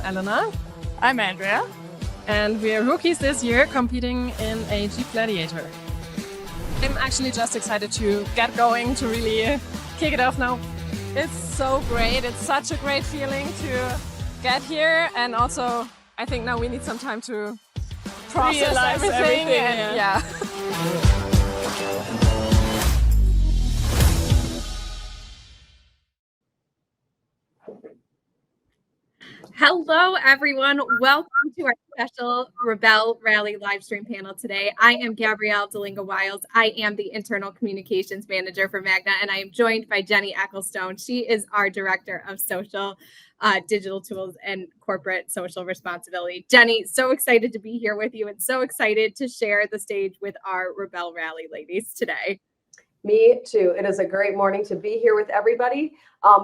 I'm Elena. I'm Andrea. And we're rookies this year competing in a Jeep Gladiator. I'm actually just excited to get going, to really kick it off now. It's so great. It's such a great feeling to get here. And also, I think now we need some time to process everything. And yeah. Hello, everyone. Welcome to our special Rebelle Rally live stream panel today. I am Gabrielle Delinga-Wiles. I am the Internal Communications Manager for Magna, and I am joined by Jenny Ecclestone. She is our Director of Social Digital Tools and Corporate Social Responsibility. Jenny, so excited to be here with you and so excited to share the stage with our Rebelle Rally ladies today. Me too. It is a great morning to be here with everybody.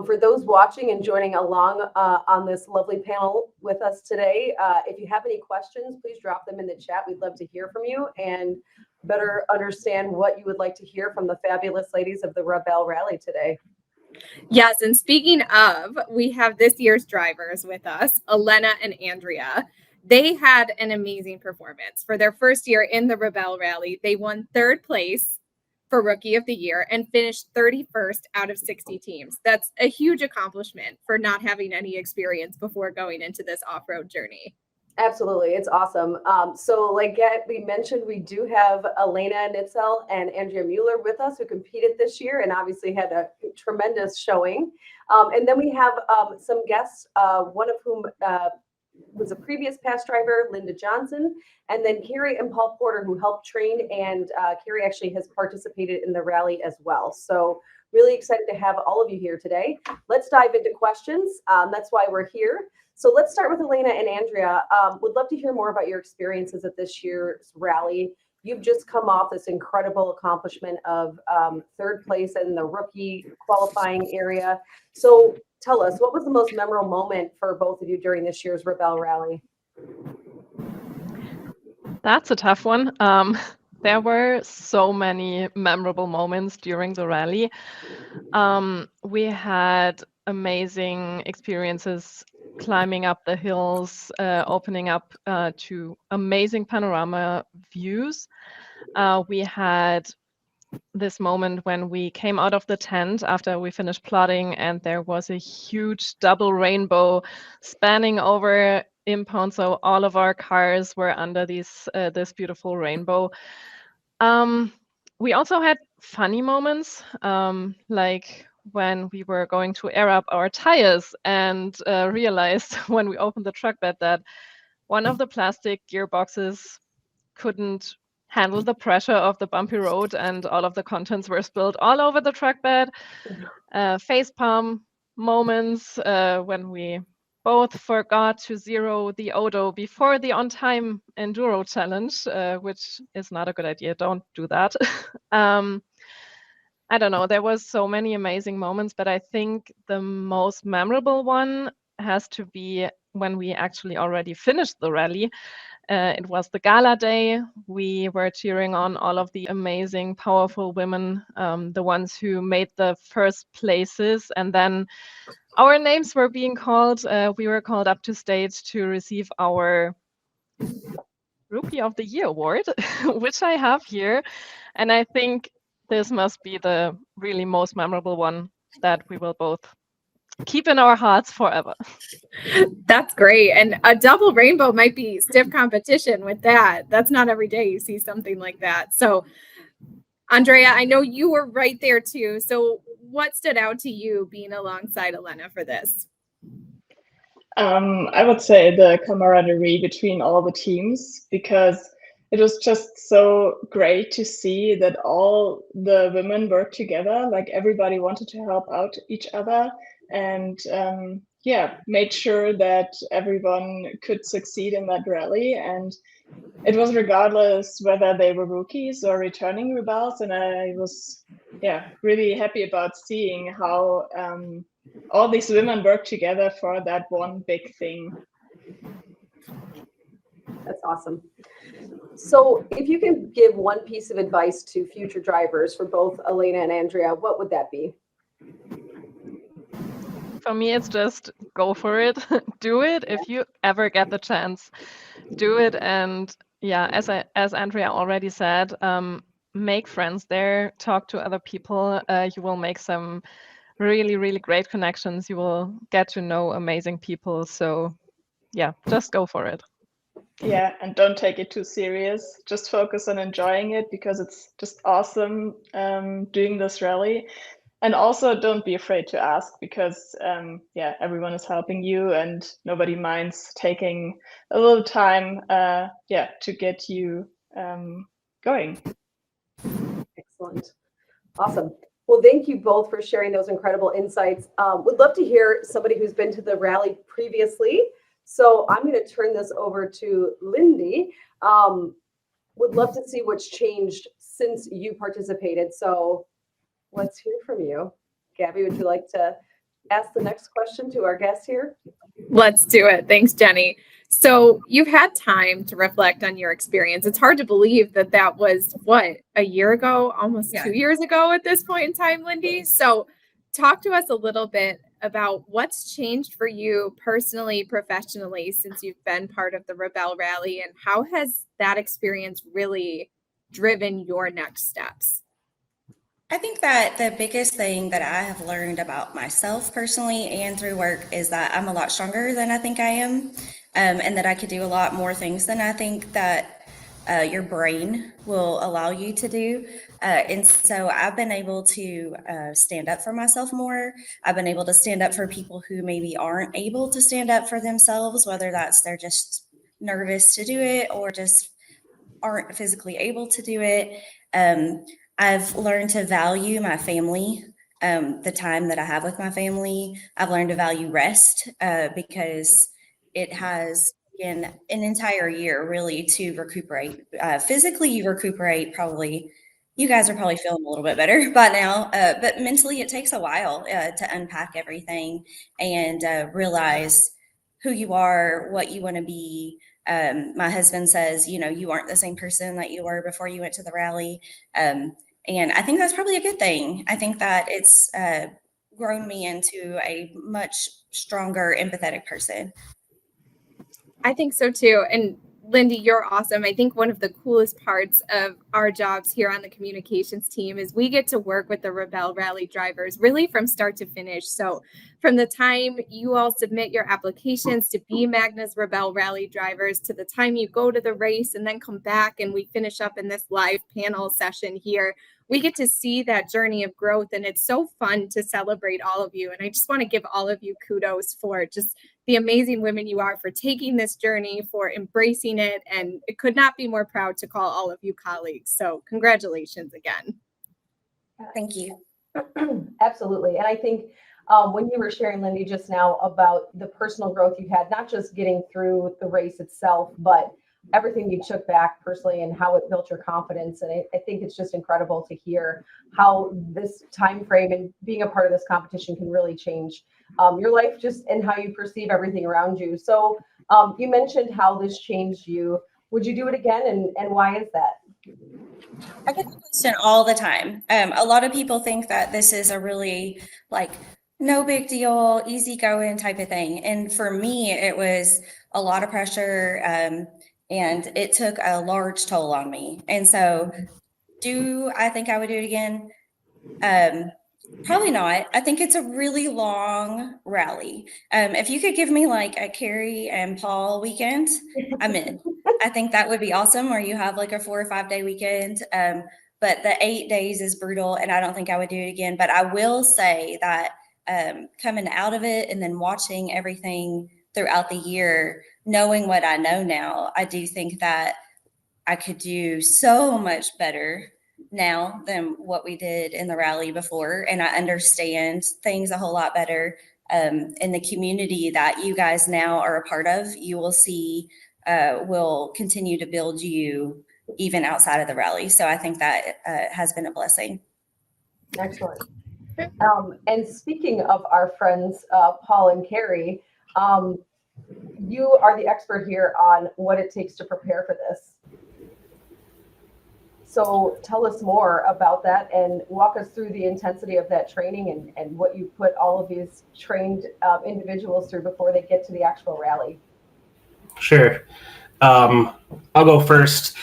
For those watching and joining along on this lovely panel with us today, if you have any questions, please drop them in the chat. We'd love to hear from you and better understand what you would like to hear from the fabulous ladies of the Rebelle Rally today. Yes, and speaking of, we have this year's drivers with us, Elena and Andrea. They had an amazing performance. For their first year in the Rebelle Rally, they won 3rd place for Rookie of the Year and finished 31st out of 60 teams. That's a huge accomplishment for not having any experience before going into this off-road journey. Absolutely. It's awesome. So like we mentioned, we do have Elena Nitzel and Andrea Mueller with us who competed this year and obviously had a tremendous showing. And then we have some guests, one of whom was a previous past driver, Linda Johnson, and then Carrie and Paul Porter, who helped train, and Carrie actually has participated in the rally as well. So really excited to have all of you here today. Let's dive into questions. That's why we're here. So let's start with Elena and Andrea. Would love to hear more about your experiences at this year's rally. You've just come off this incredible accomplishment of 3rd place in the rookie qualifying area. So tell us, what was the most memorable moment for both of you during this year's Rebelle Rally? That's a tough one. There were so many memorable moments during the rally. We had amazing experiences climbing up the hills, opening up to amazing panorama views. We had this moment when we came out of the tent after we finished plotting, and there was a huge double rainbow spanning over impound, so all of our cars were under this beautiful rainbow. We also had funny moments, like when we were going to air up our tires and realized when we opened the truck bed that one of the plastic gearboxes couldn't handle the pressure of the bumpy road, and all of the contents were spilled all over the truck bed. Facepalm moments when we both forgot to zero the Odo before the on-time enduro challenge, which is not a good idea. Don't do that. I don't know. There was so many amazing moments, but I think the most memorable one has to be when we actually already finished the rally. It was the gala day. We were cheering on all of the amazing, powerful women, the ones who made the first places. And then our names were being called. We were called up to stage to receive our Rookie of the Year award, which I have here. And I think this must be the really most memorable one that we will both keep in our hearts forever. That's great. And a double rainbow might be stiff competition with that. That's not every day you see something like that. So Andrea, I know you were right there too. So what stood out to you being alongside Elena for this? I would say the camaraderie between all the teams, because it was just so great to see that all the women worked together, like everybody wanted to help out each other, and made sure that everyone could succeed in that rally. And it was regardless whether they were rookies or returning rebels, and I was really happy about seeing how all these women work together for that one big thing. That's awesome. So if you can give one piece of advice to future drivers for both Elena and Andrea, what would that be? For me, it's just go for it. Do it if you ever get the chance. Do it. And yeah, as Andrea already said, make friends there. Talk to other people. You will make some really, really great connections. You will get to know amazing people. So yeah, just go for it. Yeah, and don't take it too serious. Just focus on enjoying it because it's just awesome doing this rally. And also don't be afraid to ask because yeah, everyone is helping you and nobody minds taking a little time yeah, to get you going. Excellent. Awesome. Well, thank you both for sharing those incredible insights. Would love to hear somebody who's been to the rally previously. So I'm going to turn this over to Lindy. Would love to see what's changed since you participated. So let's hear from you. Gabby, would you like to ask the next question to our guest here? Let's do it. Thanks, Jenny. So you've had time to reflect on your experience. It's hard to believe that that was, what, a year ago, almost 2 years ago at this point in time, Lindy. So talk to us a little bit about what's changed for you personally, professionally, since you've been part of the Rebelle Rally, and how has that experience really driven your next steps? I think that the biggest thing that I have learned about myself personally and through work is that I'm a lot stronger than I think I am, and that I could do a lot more things than I think that your brain will allow you to do. And so I've been able to stand up for myself more. I've been able to stand up for people who maybe aren't able to stand up for themselves, whether that's they're just nervous to do it or just aren't physically able to do it. I've learned to value my family, the time that I have with my family. I've learned to value rest because it has been an entire year really to recuperate. Physically, you recuperate probably. You guys are probably feeling a little bit better by now, but mentally it takes a while to unpack everything and realize who you are, what you want to be. My husband says, you know, you aren't the same person that you were before you went to the rally. And I think that's probably a good thing. I think that it's grown me into a much stronger, empathetic person. I think so too. And Lindy, you're awesome. I think one of the coolest parts of our jobs here on the communications team is we get to work with the Rebelle Rally drivers really from start to finish. So from the time you all submit your applications to be Magna's Rebelle Rally drivers to the time you go to the race and then come back and we finish up in this live panel session here, we get to see that journey of growth. And it's so fun to celebrate all of you. And I just want to give all of you kudos for just the amazing women you are, for taking this journey, for embracing it. And it could not be more proud to call all of you colleagues. So congratulations again. Thank you. Absolutely. And I think when you were sharing, Lindy, just now about the personal growth you had, not just getting through the race itself, but everything you took back personally and how it built your confidence. And I think it's just incredible to hear how this time frame and being a part of this competition can really change your life just and how you perceive everything around you. So you mentioned how this changed you. Would you do it again? And why is that? I get the question all the time. A lot of people think that this is a really no big deal, easy going type of thing. And for me, it was a lot of pressure. And it took a large toll on me. And so do I think I would do it again? Probably not. I think it's a really long rally. If you could give me like a Carrie and Paul weekend, I'm in. I think that would be awesome, or you have like a 4 or 5 day weekend. But the 8 days is brutal, and I don't think I would do it again. But I will say that coming out of it and then watching everything throughout the year, knowing what I know now, I do think that I could do so much better now than what we did in the rally before. And I understand things a whole lot better. In the community that you guys now are a part of, you will see will continue to build you even outside of the rally. So I think that has been a blessing. Excellent. And speaking of our friends, Paul and Carrie, you are the expert here on what it takes to prepare for this. So tell us more about that and walk us through the intensity of that training and what you put all of these trained individuals through before they get to the actual rally. Sure. I'll go first.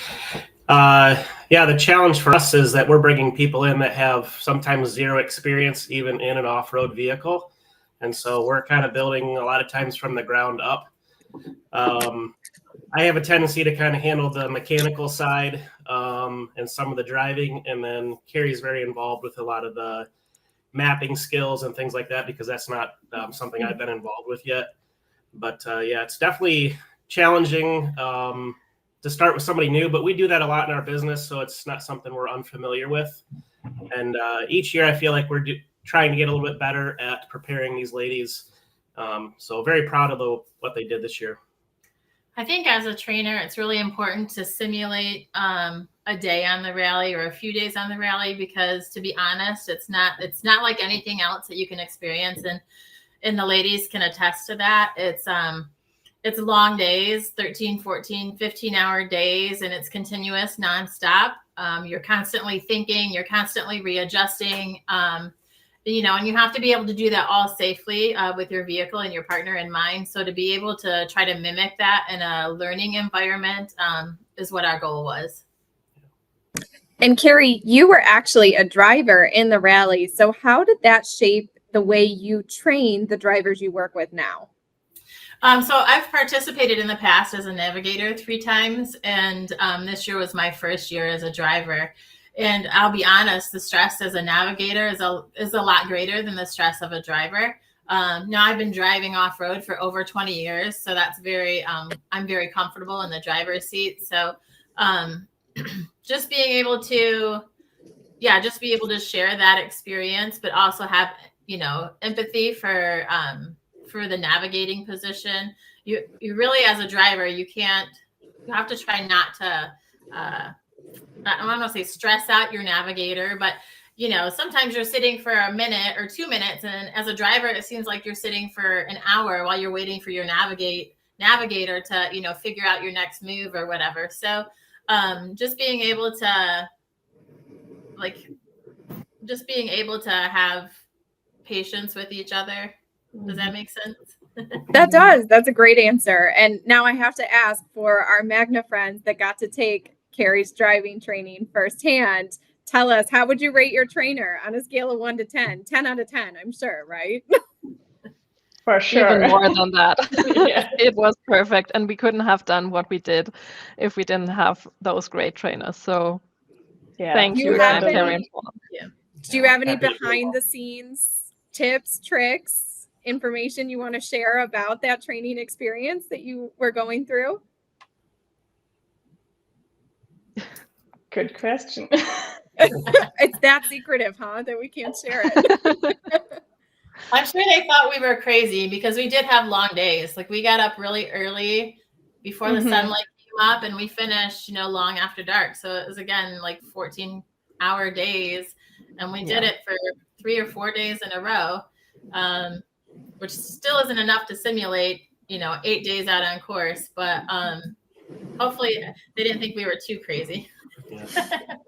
Yeah, the challenge for us is that we're bringing people in that have sometimes zero experience even in an off-road vehicle. And so we're kind of building a lot of times from the ground up. I have a tendency to kind of handle the mechanical side and some of the driving, and then Carrie's very involved with a lot of the mapping skills and things like that, because that's not something I've been involved with yet. But yeah, it's definitely challenging to start with somebody new, but we do that a lot in our business, so it's not something we're unfamiliar with. And each year I feel like we're trying to get a little bit better at preparing these ladies. So very proud of what they did this year. I think as a trainer, it's really important to simulate a day on the rally or a few days on the rally, because to be honest, it's not like anything else that you can experience. And the ladies can attest to that. It's long days, 13, 14, 15-hour days, and it's continuous, nonstop. You're constantly thinking, you're constantly readjusting, and you have to be able to do that all safely with your vehicle and your partner in mind. So to be able to try to mimic that in a learning environment is what our goal was. And Carrie, you were actually a driver in the rally. So how did that shape the way you train the drivers you work with now? So I've participated in the past as a navigator 3 times, and this year was my first year as a driver. And I'll be honest, the stress as a navigator is a lot greater than the stress of a driver. Now I've been driving off-road for over 20 years, so that's I'm very comfortable in the driver's seat. So just being able to share that experience, but also have, empathy for the navigating position. You really, as a driver, you have to try not to, I don't want to say stress out your navigator, but sometimes you're sitting for a minute or 2 minutes, and as a driver, it seems like you're sitting for an hour while you're waiting for your navigator to, figure out your next move or whatever. So just being able to have patience with each other. Does that make sense? That does. That's a great answer. And now I have to ask, for our Magna friends that got to take Carrie's driving training firsthand, tell us, how would you rate your trainer on a scale of 1 to 10? 10 out of 10, I'm sure, right? For sure. Even more than that. Yeah. It was perfect. And we couldn't have done what we did if we didn't have those great trainers. So Yeah. thank you again, Carrie and Paul. Do you have any behind the scenes tips, tricks, information you want to share about that training experience that you were going through? Good question. It's that secretive, huh, that we can't share it. I'm sure they thought we were crazy because we did have long days. Like, we got up really early before the sunlight came up, and we finished, long after dark. So it was, again, like 14-hour days, and we did it for 3 or 4 days in a row, which still isn't enough to simulate, 8 days out on course. But hopefully they didn't think we were too crazy.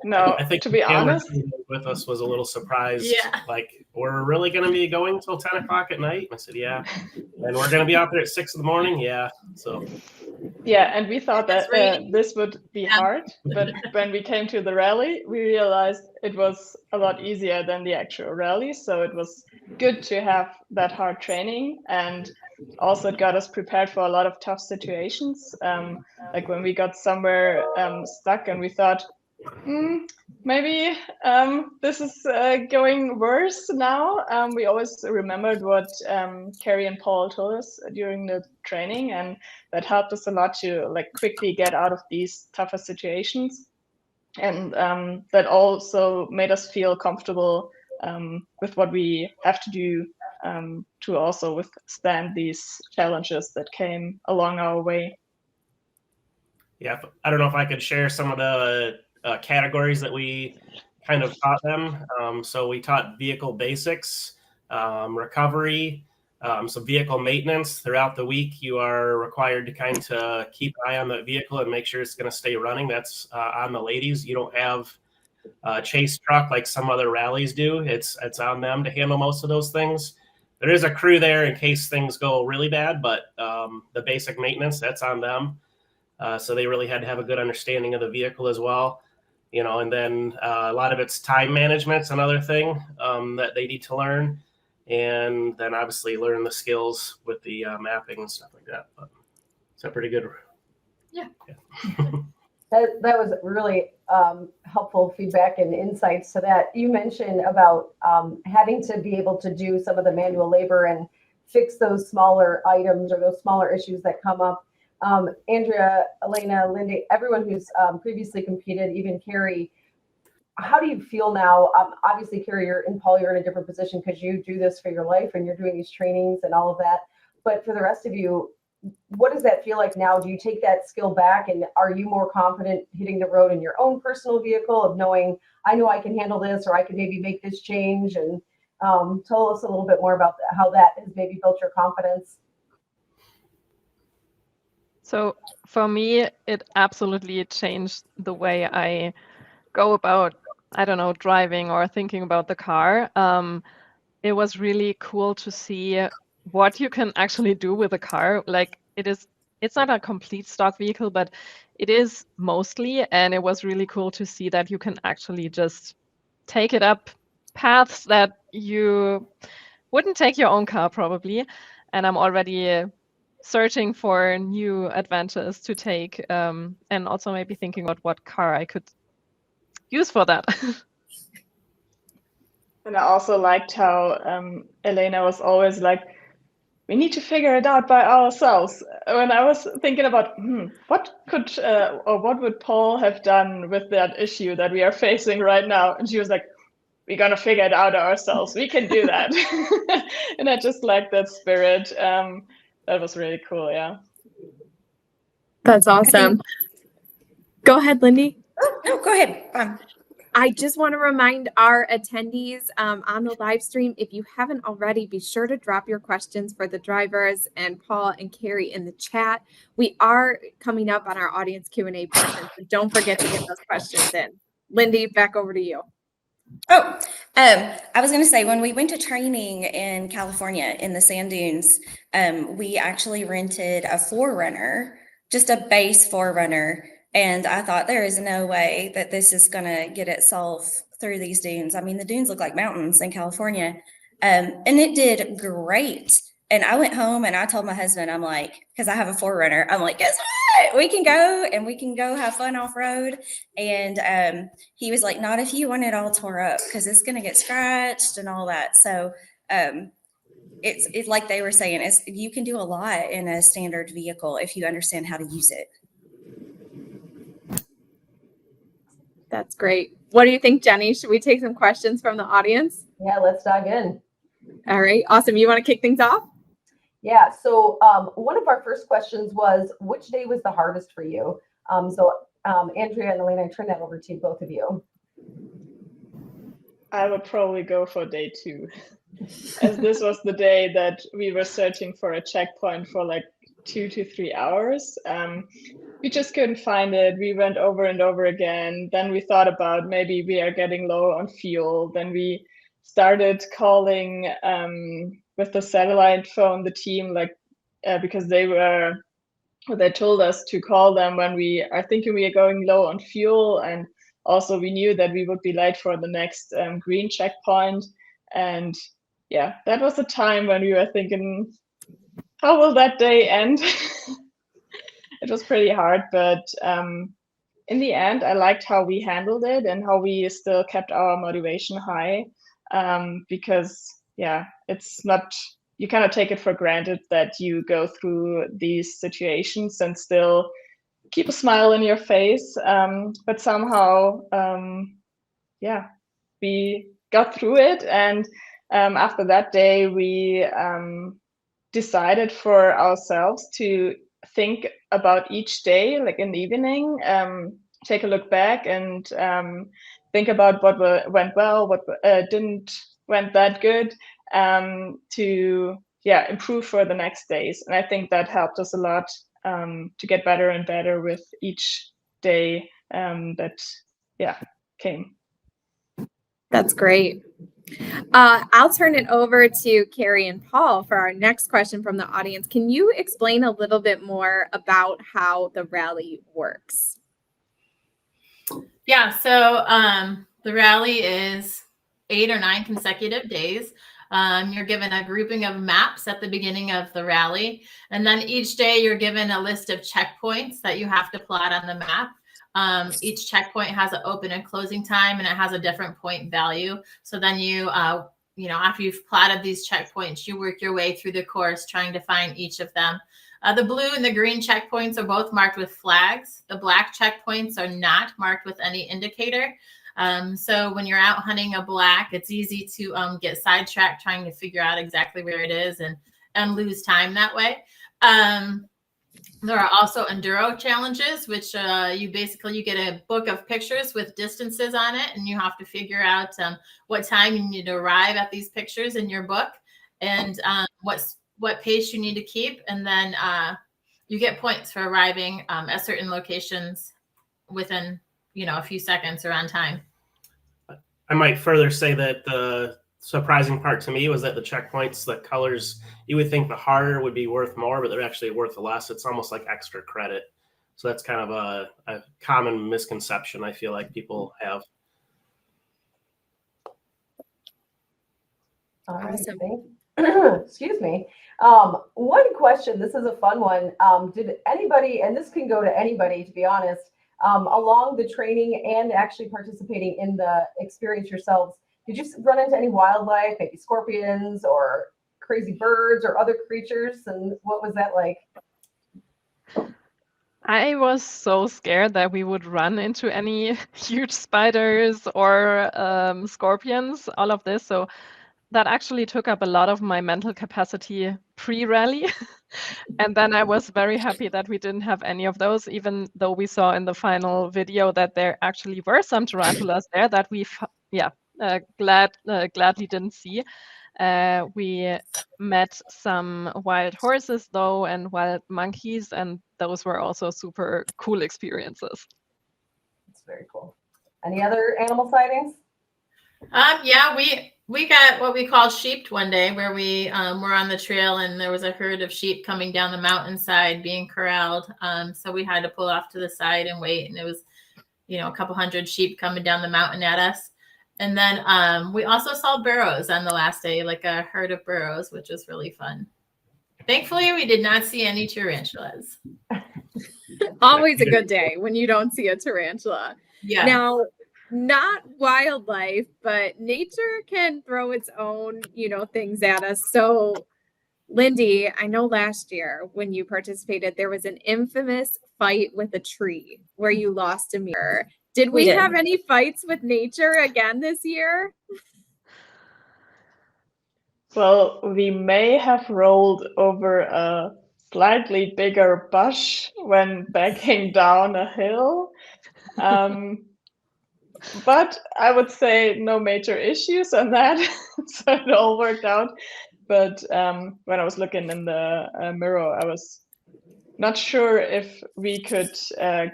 No, I think to be honest, with us was a little surprised. Yeah. Like, we're really going to be going till 10 o'clock at night? I said, yeah. And we're going to be out there at 6 in the morning? Yeah. So. Yeah, and we thought that this would be hard, but when we came to the rally, we realized it was a lot easier than the actual rally. So it was good to have that hard training, and also it got us prepared for a lot of tough situations. Like when we got somewhere stuck and we thought, maybe this is going worse now. We always remembered what Carrie and Paul told us during the training, and that helped us a lot to quickly get out of these tougher situations. And that also made us feel comfortable with what we have to do to also withstand these challenges that came along our way. Yeah, I don't know if I could share some of the categories that we kind of taught them. So we taught vehicle basics, recovery, some vehicle maintenance throughout the week. You are required to kind of keep an eye on the vehicle and make sure it's going to stay running. That's on the ladies. You don't have a chase truck like some other rallies do. It's on them to handle most of those things. There is a crew there in case things go really bad, but the basic maintenance, that's on them. So they really had to have a good understanding of the vehicle as well. And then a lot of it's time management's another thing that they need to learn. And then obviously learn the skills with the mapping and stuff like that. But it's a pretty good. Yeah. That was really helpful feedback and insights to that. You mentioned about having to be able to do some of the manual labor and fix those smaller items or those smaller issues that come up. Andrea, Elena, Lindy, everyone who's previously competed, even Carrie, how do you feel now? Obviously, Carrie, and Paul, you're in a different position because you do this for your life and you're doing these trainings and all of that. But for the rest of you, what does that feel like now? Do you take that skill back, and are you more confident hitting the road in your own personal vehicle of knowing, I know I can handle this, or I can maybe make this change? And tell us a little bit more about how that has maybe built your confidence. So for me, it absolutely changed the way I go about, I don't know, driving or thinking about the car. It was really cool to see what you can actually do with a car. Like it's not a complete stock vehicle, but it is mostly. And it was really cool to see that you can actually just take it up paths that you wouldn't take your own car probably. And I'm already searching for new adventures to take, and also maybe thinking about what car I could use for that. And I also liked how Elena was always like, we need to figure it out by ourselves. When I was thinking about what could or what would Paul have done with that issue that we are facing right now, and she was like, we're gonna figure it out ourselves. We can do that. And I just liked that spirit. That was really cool. Yeah. That's awesome. Go ahead, Lindy. No, go ahead. I just want to remind our attendees on the live stream, if you haven't already, be sure to drop your questions for the drivers and Paul and Carrie in the chat. We are coming up on our audience Q&A portion, so don't forget to get those questions in. Lindy, back over to you. Oh, I was going to say, when we went to training in California in the sand dunes, we actually rented a 4Runner, just a base 4Runner. And I thought, there is no way that this is going to get itself through these dunes. I mean, the dunes look like mountains in California. And it did great. And I went home and I told my husband, I'm like, because I have a 4Runner, I'm like, guess what? We can go and we can go have fun off road. And he was like, not if you want it all tore up, because it's going to get scratched and all that. So it's like they were saying, you can do a lot in a standard vehicle if you understand how to use it. That's great. What do you think, Jenny? Should we take some questions from the audience? Yeah, let's dive in. All right, awesome. You want to kick things off? Yeah, so one of our first questions was, which day was the hardest for you? Andrea and Elena, I turn that over to both of you. I would probably go for day 2, as this was the day that we were searching for a checkpoint for like 2 to 3 hours. We just couldn't find it. We went over and over again. Then we thought about maybe we are getting low on fuel. Then we started calling with the satellite phone the team, because they told us to call them when we are thinking we are going low on fuel. And also we knew that we would be late for the next green checkpoint. And yeah, that was the time when we were thinking, how will that day end? It was pretty hard, but in the end, I liked how we handled it and how we still kept our motivation high, because yeah, it's not, you cannot take it for granted that you go through these situations and still keep a smile on your face. But somehow, yeah, we got through it. And after that day, we decided for ourselves to think about each day, like in the evening, take a look back and think about what went well, what didn't went that good, to improve for the next days. And I think that helped us a lot to get better and better with each day that came. That's great. I'll turn it over to Carrie and Paul for our next question from the audience. Can you explain a little bit more about how the rally works? Yeah, so the rally is 8 or 9 consecutive days. You're given a grouping of maps at the beginning of the rally, and then each day you're given a list of checkpoints that you have to plot on the map. Each checkpoint has an open and closing time, and it has a different point value. So then you after you've plotted these checkpoints, you work your way through the course trying to find each of them. The blue and the green checkpoints are both marked with flags. The black checkpoints are not marked with any indicator. So when you're out hunting a black, it's easy to get sidetracked trying to figure out exactly where it is and lose time that way. There are also enduro challenges, which you get a book of pictures with distances on it, and you have to figure out what time you need to arrive at these pictures in your book, and what pace you need to keep, and then you get points for arriving at certain locations within a few seconds or on time. I might further say that the surprising part to me was that the checkpoints, the colors, you would think the harder would be worth more, but they're actually worth less. It's almost like extra credit. So that's kind of a common misconception I feel like people have. Awesome. Excuse me. One question, this is a fun one. Did anybody, and this can go to anybody to be honest, along the training and actually participating in the experience yourselves, did you run into any wildlife, maybe scorpions or crazy birds or other creatures? And what was that like? I was so scared that we would run into any huge spiders or scorpions, all of this. So that actually took up a lot of my mental capacity pre-rally. And then I was very happy that we didn't have any of those, even though we saw in the final video that there actually were some tarantulas there that we gladly didn't see. We met some wild horses though, and wild monkeys, and those were also super cool experiences. That's very cool. Any other animal sightings? We got what we called sheeped one day, where we were on the trail and there was a herd of sheep coming down the mountainside being corralled. So we had to pull off to the side and wait, and it was a couple hundred sheep coming down the mountain at us. And then we also saw burros on the last day, like a herd of burros, which was really fun. Thankfully, we did not see any tarantulas. Always a good day when you don't see a tarantula. Yeah. Now, not wildlife, but nature can throw its own, things at us. So, Lindy, I know last year when you participated, there was an infamous fight with a tree where you lost a mirror. Did we have any fights with nature again this year? Well, we may have rolled over a slightly bigger bush when backing down a hill. But I would say no major issues on that. So it all worked out. But when I was looking in the mirror, I was not sure if we could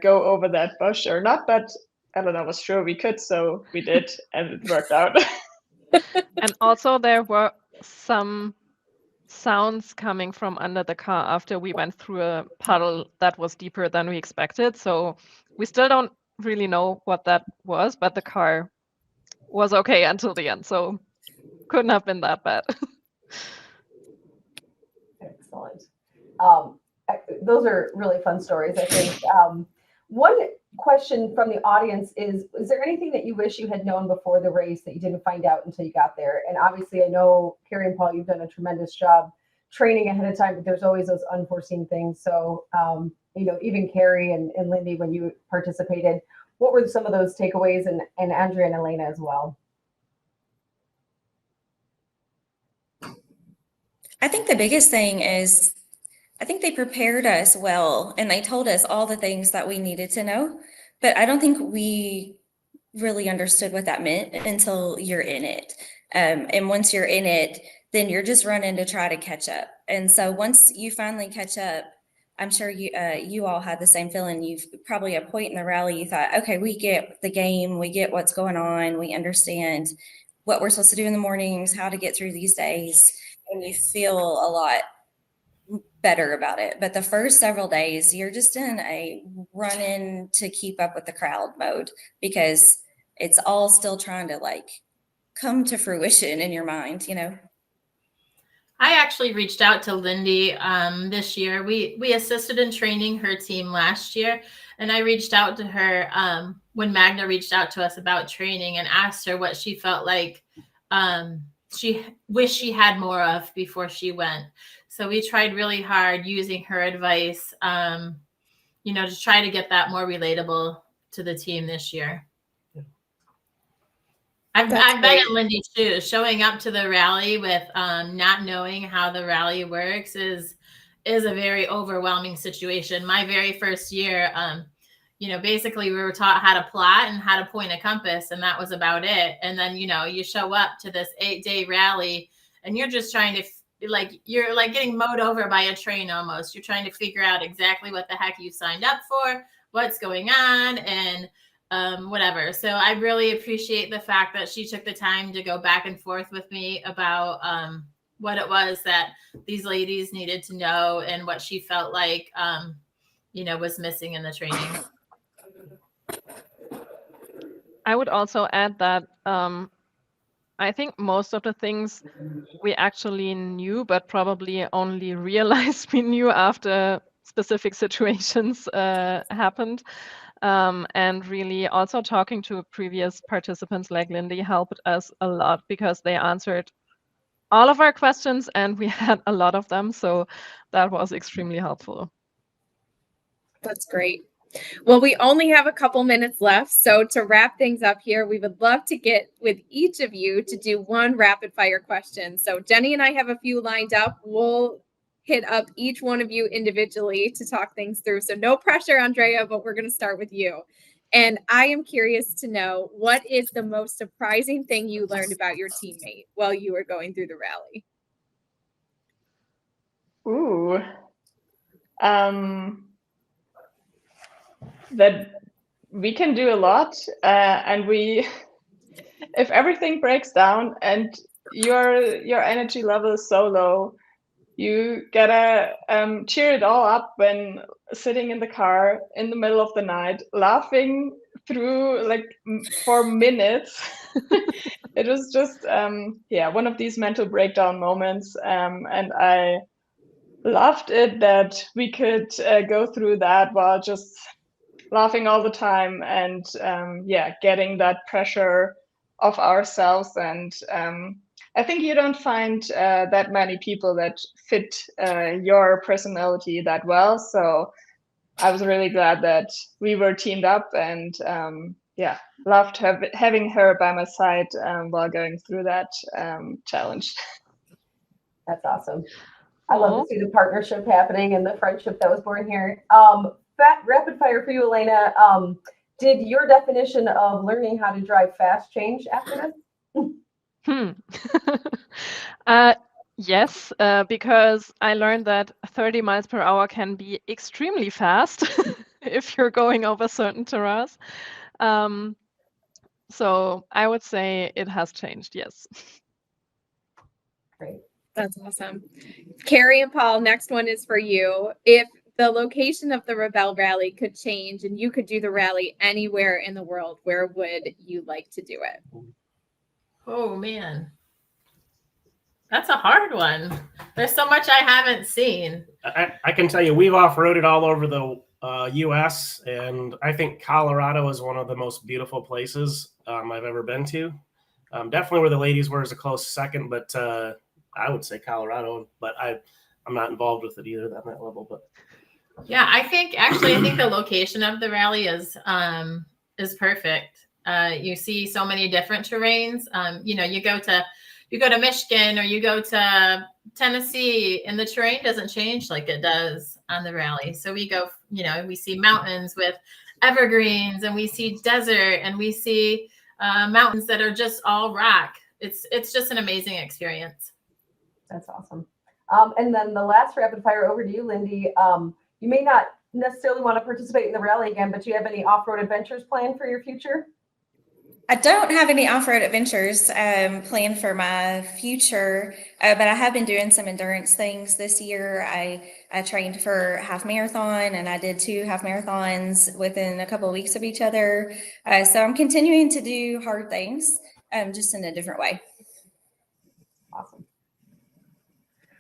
go over that bush or not, but Eleanor was sure we could, so we did, and it worked out. And also there were some sounds coming from under the car after we went through a puddle that was deeper than we expected. So we still don't really know what that was, but the car was okay until the end. So couldn't have been that bad. Excellent. Those are really fun stories, I think. One question from the audience is there anything that you wish you had known before the race that you didn't find out until you got there? And obviously, I know, Carrie and Paul, you've done a tremendous job training ahead of time, but there's always those unforeseen things. So, even Carrie and Lindy, when you participated, what were some of those takeaways, and Andrea and Elena as well? I think the biggest thing is, I think they prepared us well and they told us all the things that we needed to know, but I don't think we really understood what that meant until you're in it. And once you're in it, then you're just running to try to catch up. And so once you finally catch up, I'm sure you all had the same feeling. You've probably at a point in the rally, you thought, okay, we get the game, we get what's going on, we understand what we're supposed to do in the mornings, how to get through these days, and you feel a lot better about it. But the first several days, you're just in a run-in to keep up with the crowd mode, because it's all still trying to like come to fruition in your mind, you know? I actually reached out to Lindy this year. We assisted in training her team last year, and I reached out to her when Magna reached out to us about training and asked her what she felt like she wished she had more of before she went. So we tried really hard using her advice, to try to get that more relatable to the team this year. I've been in Lindy's shoes. Showing up to the rally with not knowing how the rally works is a very overwhelming situation. My very first year, basically we were taught how to plot and how to point a compass, and that was about it. And then, you show up to this 8-day rally and you're just trying to you're like getting mowed over by a train almost. You're trying to figure out exactly what the heck you signed up for, what's going on, and whatever. So I really appreciate the fact that she took the time to go back and forth with me about what it was that these ladies needed to know and what she felt like, was missing in the training. I would also add that I think most of the things we actually knew, but probably only realized we knew after specific situations happened. And really also talking to previous participants like Lindy helped us a lot, because they answered all of our questions and we had a lot of them. So that was extremely helpful. That's great. Well, we only have a couple minutes left. So to wrap things up here, we would love to get with each of you to do one rapid fire question. So Jenny and I have a few lined up. We'll hit up each one of you individually to talk things through. So no pressure, Andrea, but we're going to start with you. And I am curious to know, what is the most surprising thing you learned about your teammate while you were going through the rally? Ooh. That we can do a lot, and if everything breaks down and your energy level is so low, you gotta cheer it all up when sitting in the car in the middle of the night, laughing through for minutes. It was just one of these mental breakdown moments, and I loved it that we could go through that while just laughing all the time and getting that pressure off ourselves. And I think you don't find that many people that fit your personality that well. So I was really glad that we were teamed up, and loved having her by my side while going through that challenge. That's awesome. I love to see the partnership happening and the friendship that was born here. Rapid fire for you, Elena. Did your definition of learning how to drive fast change after this? Yes, because I learned that 30 miles per hour can be extremely fast if you're going over certain terrains. So I would say it has changed, yes. Great. That's awesome. Carrie and Paul, next one is for you. If the location of the Rebelle Rally could change and you could do the rally anywhere in the world, where would you like to do it? Oh, man. That's a hard one. There's so much I haven't seen. I can tell you, we've off-roaded all over the U.S., and I think Colorado is one of the most beautiful places I've ever been to. Definitely where the ladies were is a close second, but I would say Colorado, but I'm not involved with it either at that level. But yeah, I think the location of the rally is perfect. You see so many different terrains. You go to Michigan or you go to Tennessee, and the terrain doesn't change like it does on the rally. So we go, we see mountains with evergreens, and we see desert, and we see mountains that are just all rock. It's just an amazing experience. That's awesome. And then the last rapid fire over to you, Lindy. You may not necessarily want to participate in the rally again, but do you have any off-road adventures planned for your future? I don't have any off-road adventures planned for my future, but I have been doing some endurance things this year. I trained for half marathon, and I did 2 half marathons within a couple of weeks of each other. So I'm continuing to do hard things, just in a different way. Awesome.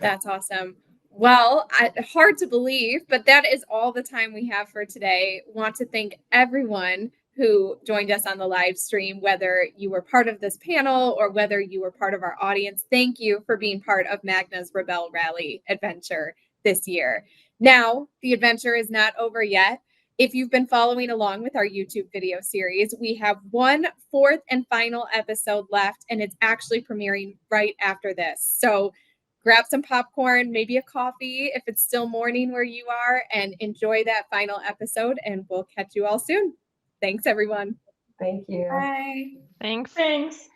That's awesome. Well, hard to believe, but that is all the time we have for today. Want to thank everyone who joined us on the live stream, whether you were part of this panel or whether you were part of our audience. Thank you for being part of Magna's Rebelle Rally adventure this year. Now, the adventure is not over yet. If you've been following along with our YouTube video series, we have one 4th and final episode left, and it's actually premiering right after this. So grab some popcorn, maybe a coffee if it's still morning where you are, and enjoy that final episode, and we'll catch you all soon. Thanks, everyone. Thank you. Bye. Thanks. Thanks.